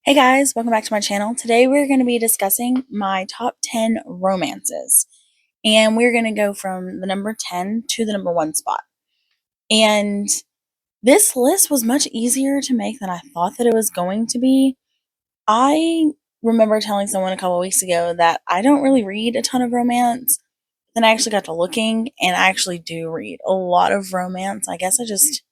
Hey guys, welcome back to my channel. Today we're going to be discussing my top 10 romances. And we're going to go from the number 10 to the number 1 spot. And this list was much easier to make than I thought that it was going to be. I remember telling someone a couple weeks ago that I don't really read a ton of romance. Then I actually got to looking and I actually do read a lot of romance. I guess I just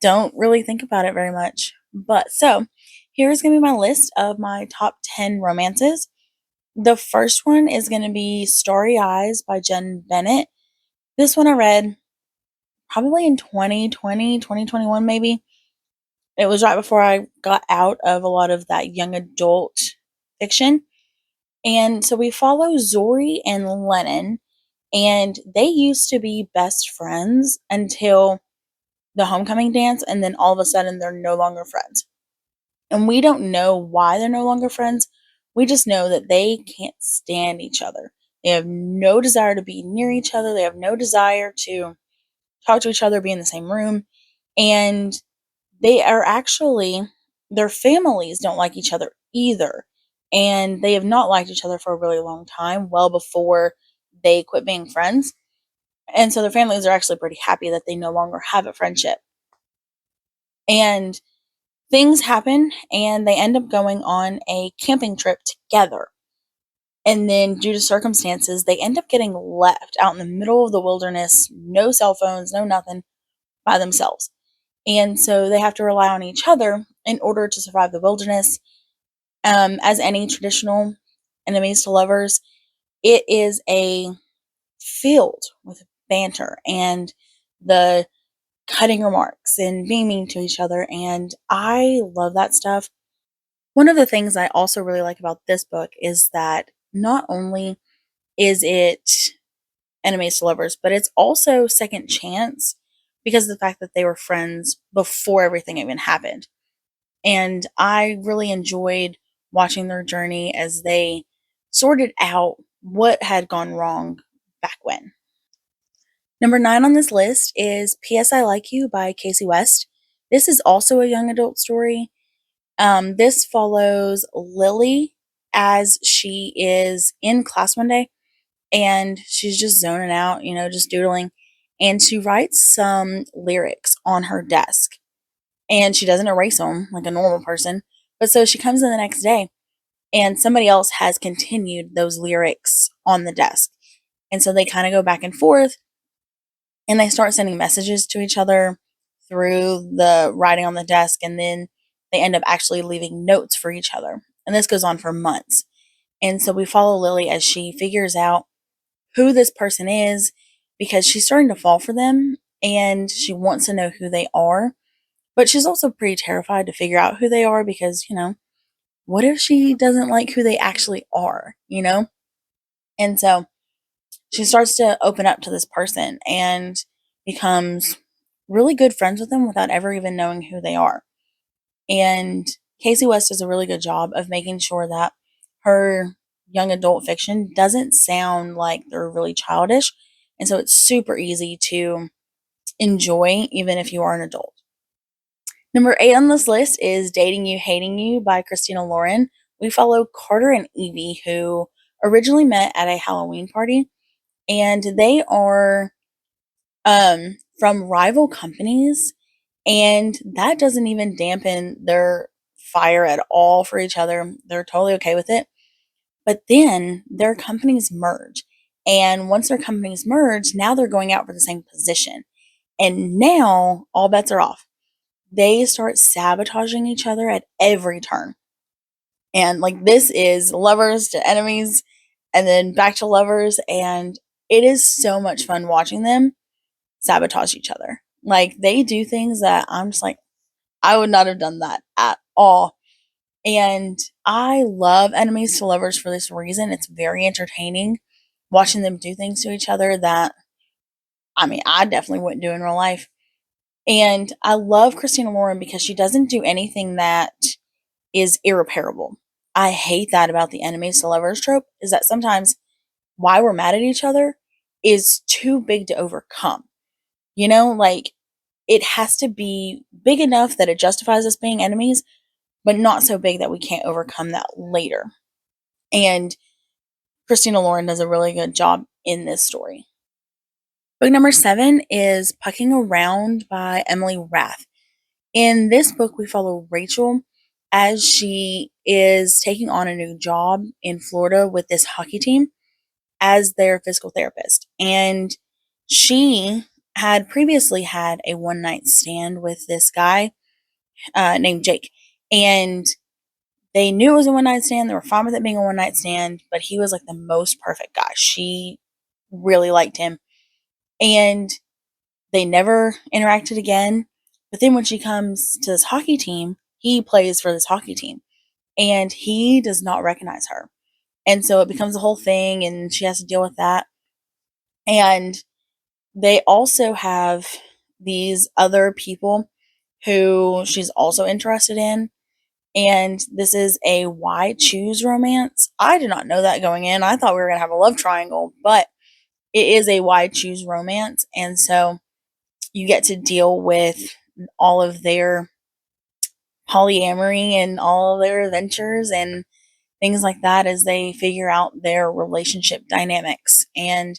don't really think about it very much. But so here's going to be my list of my top 10 romances. The first one is going to be Starry Eyes by Jen Bennett. This one I read probably in 2020, 2021 maybe. It was right before I got out of a lot of that young adult fiction. And so we follow Zori and Lennon, and they used to be best friends until the homecoming dance, and then all of a sudden they're no longer friends. And we don't know why they're no longer friends. We just know that they can't stand each other. They have no desire to be near each other. They have no desire to talk to each other, be in the same room. And they are actually, their families don't like each other either. And they have not liked each other for a really long time, well before they quit being friends. And so their families are actually pretty happy that they no longer have a friendship. And things happen and they end up going on a camping trip together. And then, due to circumstances, they end up getting left out in the middle of the wilderness, no cell phones, no nothing, by themselves. And so they have to rely on each other in order to survive the wilderness. As any traditional enemies to lovers, it is a filled with banter and the cutting remarks and being mean to each other. And I love that stuff. One of the things I also really like about this book is that not only is it enemies to lovers, but it's also second chance because of the fact that they were friends before everything even happened. And I really enjoyed watching their journey as they sorted out what had gone wrong back when. Number 9 on this list is P.S. I Like You by Casey West. This is also a young adult story. This follows Lily as she is in class one day and she's just zoning out, just doodling. And she writes some lyrics on her desk and she doesn't erase them like a normal person. But so she comes in the next day and somebody else has continued those lyrics on the desk. And so they kind of go back and forth and they start sending messages to each other through the writing on the desk. And then they end up actually leaving notes for each other. And this goes on for months. And so we follow Lily as she figures out who this person is because she's starting to fall for them and she wants to know who they are. But she's also pretty terrified to figure out who they are because, what if she doesn't like who they actually are? And so she starts to open up to this person and becomes really good friends with them without ever even knowing who they are. And Casey West does a really good job of making sure that her young adult fiction doesn't sound like they're really childish. And so it's super easy to enjoy, even if you are an adult. Number 8 on this list is Dating You, Hating You by Christina Lauren. We follow Carter and Evie, who originally met at a Halloween party, and they are from rival companies, and that doesn't even dampen their fire at all for each other. They're totally okay with it. But then their companies merge. And once their companies merge, now they're going out for the same position. And now all bets are off. They start sabotaging each other at every turn. And like this is lovers to enemies and then back to lovers. And it is so much fun watching them sabotage each other. Like they do things that I'm just like, I would not have done that at all. And I love enemies to lovers for this reason. It's very entertaining watching them do things to each other that, I definitely wouldn't do in real life. And I love Christina Lauren because she doesn't do anything that is irreparable. I hate that about the enemies to lovers trope is that sometimes why we're mad at each other is too big to overcome. Like it has to be big enough that it justifies us being enemies, but not so big that we can't overcome that later. And Christina Lauren does a really good job in this story. Book number 7 is Pucking Around by Emily Rath. In this book, we follow Rachel as she is taking on a new job in Florida with this hockey team as their physical therapist. And she had previously had a one night stand with this guy named Jake. And they knew it was a one night stand. They were fine with it being a one night stand, but he was like the most perfect guy. She really liked him. And they never interacted again. But then when she comes to this hockey team, he plays for this hockey team and he does not recognize her. And so it becomes a whole thing and she has to deal with that. And they also have these other people who she's also interested in. And this is a why choose romance. I did not know that going in. I thought we were going to have a love triangle, but it is a why choose romance. And so you get to deal with all of their polyamory and all their adventures and things like that as they figure out their relationship dynamics. And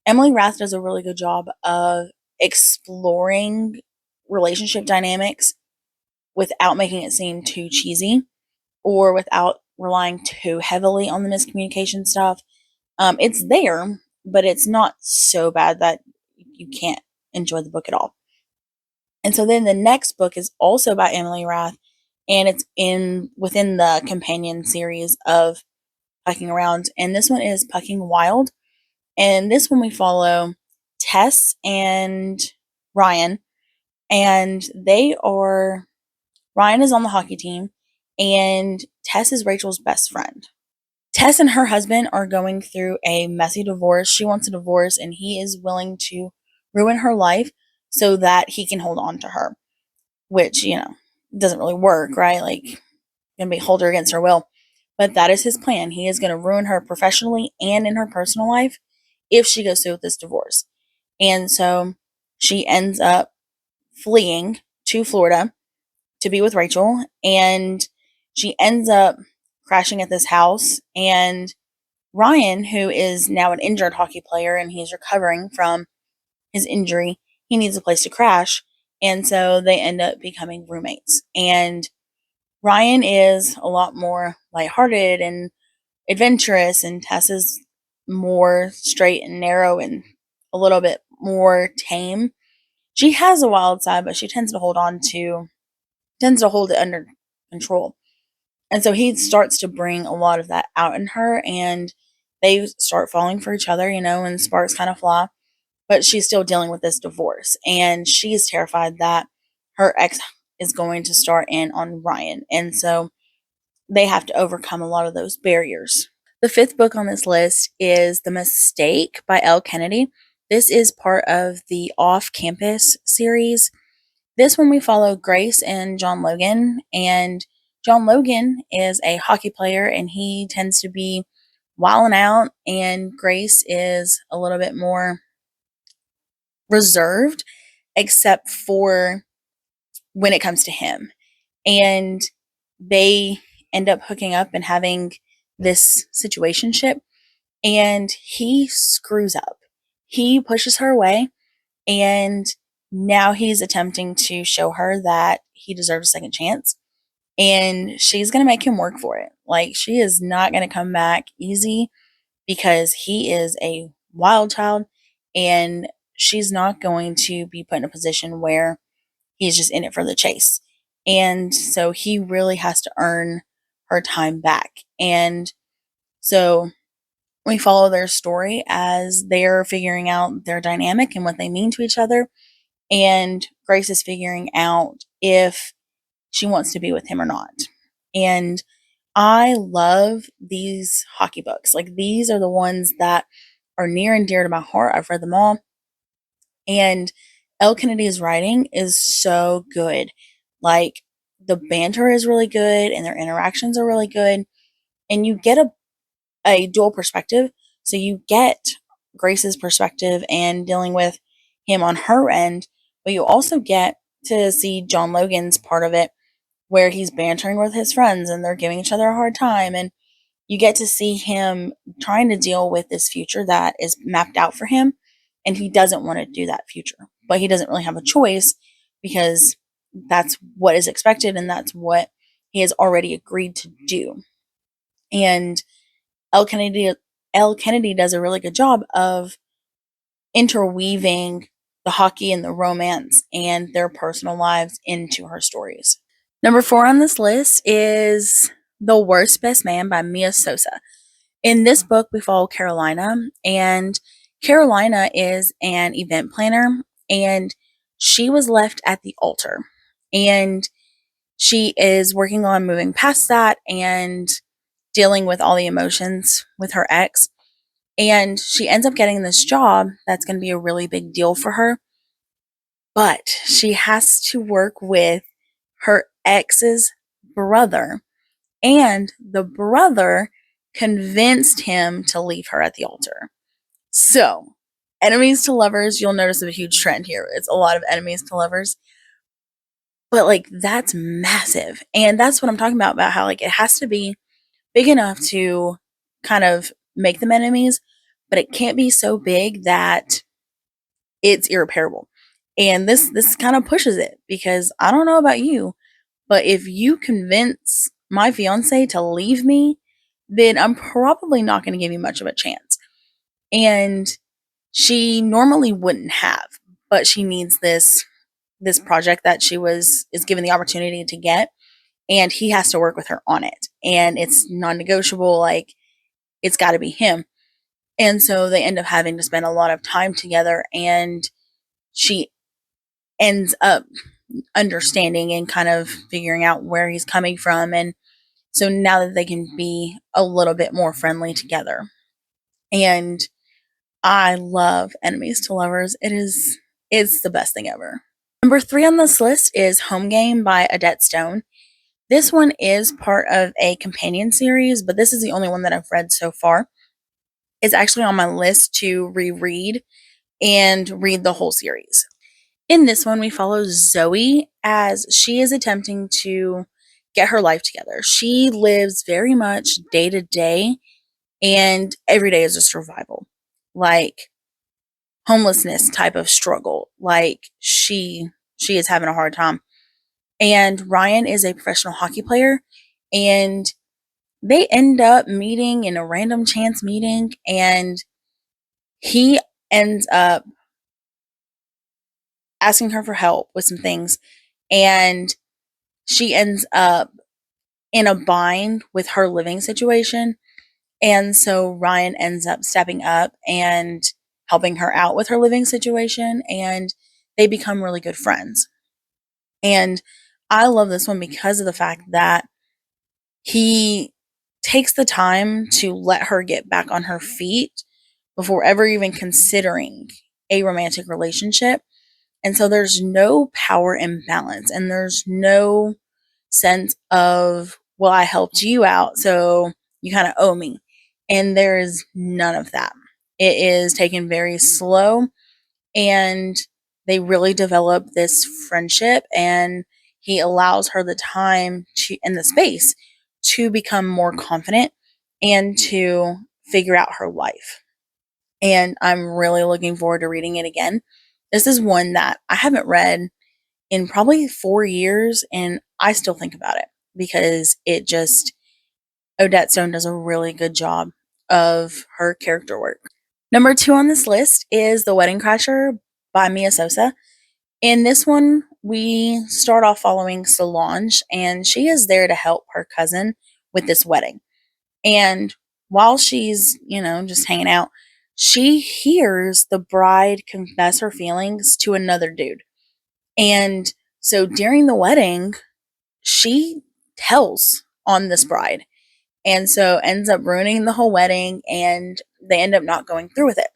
Emily Rath does a really good job of exploring relationship dynamics without making it seem too cheesy or without relying too heavily on the miscommunication stuff. It's there, but it's not so bad that you can't enjoy the book at all. And so then the next book is also by Emily Rath, and it's in within the companion series of Pucking Around. And this one is Pucking Wild. And this one we follow Tess and Ryan. And Ryan is on the hockey team, and Tess is Rachel's best friend. Tess and her husband are going through a messy divorce. She wants a divorce, and he is willing to ruin her life so that he can hold on to her, which, doesn't really work, right? Like, gonna be hold her against her will. But that is his plan. He is going to ruin her professionally and in her personal life if she goes through with this divorce. And so she ends up fleeing to Florida to be with Rachel, and she ends up crashing at this house. And Ryan, who is now an injured hockey player and he's recovering from his injury, he needs a place to crash. And so they end up becoming roommates. And Ryan is a lot more lighthearted and adventurous, and Tess is more straight and narrow and a little bit more tame. She has a wild side, but she tends to hold it under control. And so he starts to bring a lot of that out in her, and they start falling for each other, and sparks kind of fly. But she's still dealing with this divorce, and she is terrified that her ex is going to start in on Ryan. And so they have to overcome a lot of those barriers. The 5th book on this list is The Mistake by Elle Kennedy. This is part of the Off Campus series. This one we follow Grace and John Logan, and John Logan is a hockey player and he tends to be wilding out, and Grace is a little bit more reserved, except for when it comes to him. And they end up hooking up and having this situationship, and he screws up. He pushes her away, and now he's attempting to show her that he deserves a second chance, and she's going to make him work for it. Like, she is not going to come back easy because he is a wild child, and she's not going to be put in a position where he's just in it for the chase. And so he really has to earn her time back. And so we follow their story as they're figuring out their dynamic and what they mean to each other. And Grace is figuring out if she wants to be with him or not. And I love these hockey books. Like, these are the ones that are near and dear to my heart. I've read them all. And Elle Kennedy's writing is so good. Like, the banter is really good and their interactions are really good. And you get a dual perspective. So you get Grace's perspective and dealing with him on her end, but you also get to see John Logan's part of it where he's bantering with his friends and they're giving each other a hard time. And you get to see him trying to deal with this future that is mapped out for him. And he doesn't want to do that future, but he doesn't really have a choice because that's what is expected and that's what he has already agreed to do. And Elle Kennedy does a really good job of interweaving the hockey and the romance and their personal lives into her stories. Number 4 on this list is The Worst Best Man by Mia Sosa. In this book, we follow Carolina, and Carolina is an event planner, and she was left at the altar. And she is working on moving past that and dealing with all the emotions with her ex. And she ends up getting this job that's going to be a really big deal for her. But she has to work with her ex's brother. And the brother convinced him to leave her at the altar. So, enemies to lovers, you'll notice a huge trend here. It's a lot of enemies to lovers. But like that's massive. And that's what I'm talking about how like it has to be big enough to kind of make them enemies, but it can't be so big that it's irreparable. And this kind of pushes it because I don't know about you, but if you convince my fiance to leave me, then I'm probably not going to give you much of a chance. And she normally wouldn't have, but she needs this project that is given the opportunity to get, and he has to work with her on it. And it's non-negotiable, like it's got to be him. And so they end up having to spend a lot of time together, and she ends up understanding and kind of figuring out where he's coming from. And so now that they can be a little bit more friendly together. And I love enemies to lovers. It's the best thing ever. Number 3 on this list is Home Game by Odette Stone. This one is part of a companion series, but this is the only one that I've read so far. It's actually on my list to reread and read the whole series. In this one, we follow Zoe as she is attempting to get her life together. She lives very much day to day, and every day is a survival, like homelessness type of struggle. Like she is having a hard time. And Ryan is a professional hockey player, and they end up meeting in a random chance meeting, and he ends up asking her for help with some things, and she ends up in a bind with her living situation. And so Ryan ends up stepping up and helping her out with her living situation, and they become really good friends. And I love this one because of the fact that he takes the time to let her get back on her feet before ever even considering a romantic relationship. And so there's no power imbalance and there's no sense of, well, I helped you out, so you kind of owe me. And there is none of that. It is taken very slow, and they really develop this friendship, and he allows her the time to and the space to become more confident and to figure out her life. And I'm really looking forward to reading it again. This is one that I haven't read in probably 4 years, and I still think about it because Odette Stone does a really good job of her character work. Number 2 on this list is The Wedding Crasher by Mia Sosa. In this one, we start off following Solange, and she is there to help her cousin with this wedding. And while she's, just hanging out, she hears the bride confess her feelings to another dude. And so during the wedding, she tells on this bride. And so ends up ruining the whole wedding, and they end up not going through with it.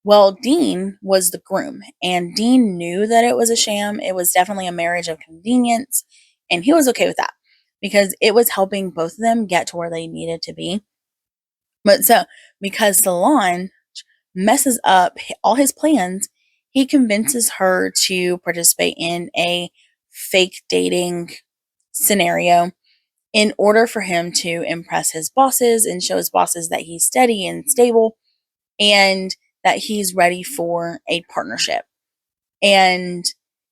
Well, Dean was the groom, and Dean knew that it was a sham. It was definitely a marriage of convenience, and he was okay with that because it was helping both of them get to where they needed to be. But so, because Solange messes up all his plans, he convinces her to participate in a fake dating scenario in order for him to impress his bosses and show his bosses that he's steady and stable and that he's ready for a partnership. And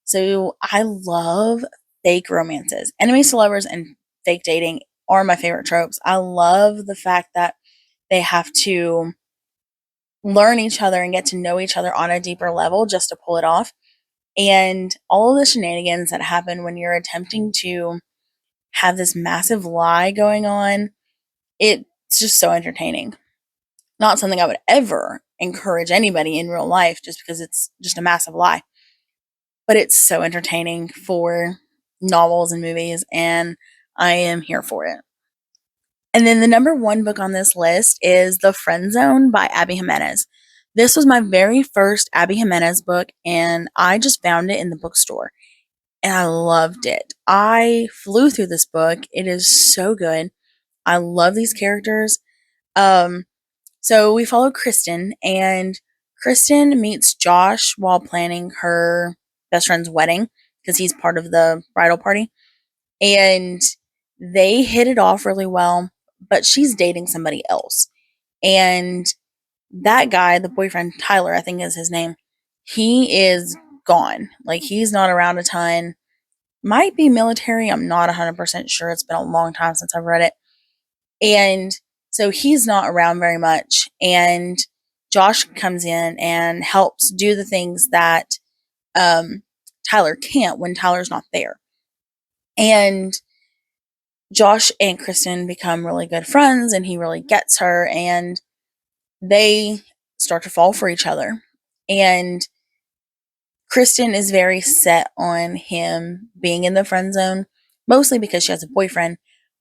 so I love fake romances. Enemies to lovers and fake dating are my favorite tropes. I love the fact that they have to learn each other and get to know each other on a deeper level just to pull it off. And all of the shenanigans that happen when you're attempting to have this massive lie going on, it's just so entertaining. Not something I would ever encourage anybody in real life just because it's just a massive lie. But it's so entertaining for novels and movies, and I am here for it. And then the number one book on this list is The Friend Zone by Abby Jimenez. This was my very first Abby Jimenez book, and I just found it in the bookstore, and I loved it. I flew through this book. It is so good. I love these characters. So we follow Kristen, and Kristen meets Josh while planning her best friend's wedding because he's part of the bridal party. And they hit it off really well, but she's dating somebody else. And that guy, the boyfriend, Tyler, I think is his name, he is gone. Like, he's not around a ton. Might be military. I'm not 100% sure. It's been a long time since I've read it. And so he's not around very much. And Josh comes in and helps do the things that Tyler can't when Tyler's not there. And Josh and Kristen become really good friends, and he really gets her, and they start to fall for each other. And Kristen is very set on him being in the friend zone, mostly because she has a boyfriend,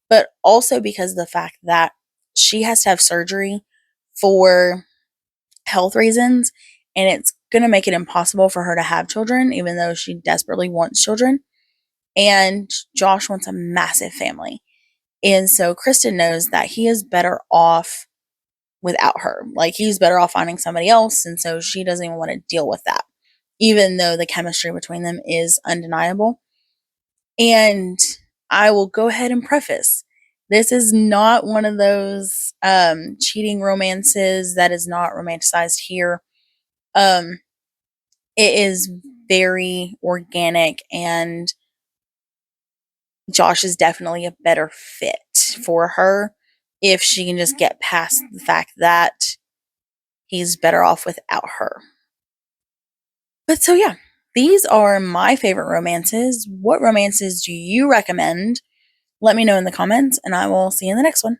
but also because of the fact that she has to have surgery for health reasons, and it's going to make it impossible for her to have children, even though she desperately wants children. And Josh wants a massive family. And so Kristen knows that he is better off without her. Like, he's better off finding somebody else. And so she doesn't even want to deal with that, even though the chemistry between them is undeniable. And I will go ahead and preface, this is not one of those cheating romances that is not romanticized here. It is very organic, and Josh is definitely a better fit for her if she can just get past the fact that he's better off without her. But so, yeah, these are my favorite romances. What romances do you recommend? Let me know in the comments, and I will see you in the next one.